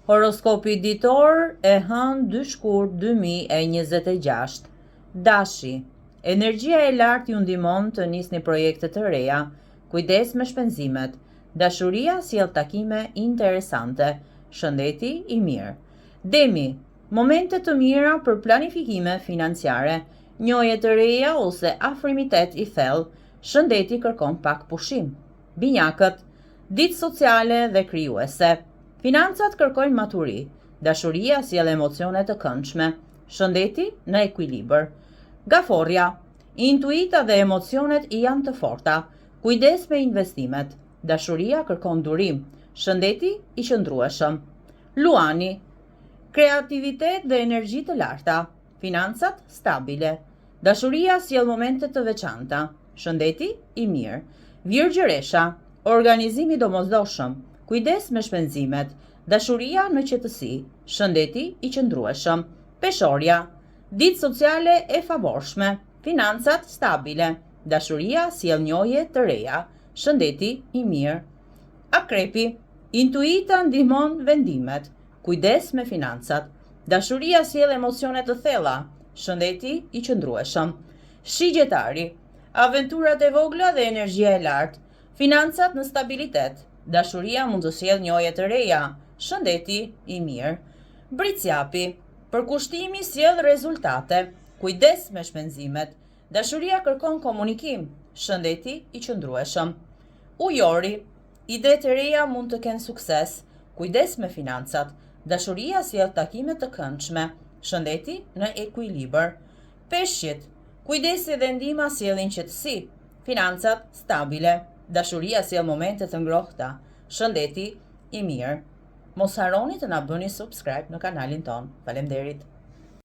Horoskopi ditor e hënë 2 shkurt 2026. Dashi. Energjia e lartë ju ndihmon të nisni projekte të reja. Kujdes me shpenzimet. Dashuria sjell takime interesante. Shëndeti i mirë. Demi. Momente të mira për planifikime financiare. Njohje të reja ose afrimitet i thellë. Shëndeti kërkon pak pushim. Binjakët. Ditë sociale dhe krijuese. Financat kërkojnë maturi, dashuria sjell emocione të këndshme, shëndeti në ekuilibër. Gaforja, intuita dhe emocionet janë të forta, kujdes me investimet, dashuria kërkon durim, shëndeti i qëndrueshëm. Luani, kreativitet dhe energji të larta, financat stabile, dashuria sjell momente të veçanta, shëndeti i mirë. Virgjëresha, organizimi domosdoshëm, kujdes me shpenzimet, dashuria në qetësi, shëndeti i qëndrueshëm. Peshorja, ditë sociale e favorshme, financat stabile, dashuria sjell njohje të reja, shëndeti i mirë. Akrepi, intuita ndihmon vendimet, kujdes me financat, dashuria sjell emocione të thella, shëndeti i qëndrueshëm. Shigjetari, aventurat e vogla dhe energjia e lartë, financat në stabilitet, dashuria mund të sjell njohje të reja, shëndeti i mirë. Bricjapi, përkushtimi sjell rezultate, kujdes me shpenzimet, dashuria kërkon komunikim, shëndeti i qëndrueshëm. Ujori, ide të reja mund të kenë sukses, kujdes me financat, dashuria sjell takime të këndshme, shëndeti në ekuilibër. Peshqit, kujdesi dhe ndihma sjellin qetësi, financat stabile, dashuria sjell momente të ngrohta, shëndeti i mirë. Mos harroni të na bëni subscribe në kanalin ton. Faleminderit.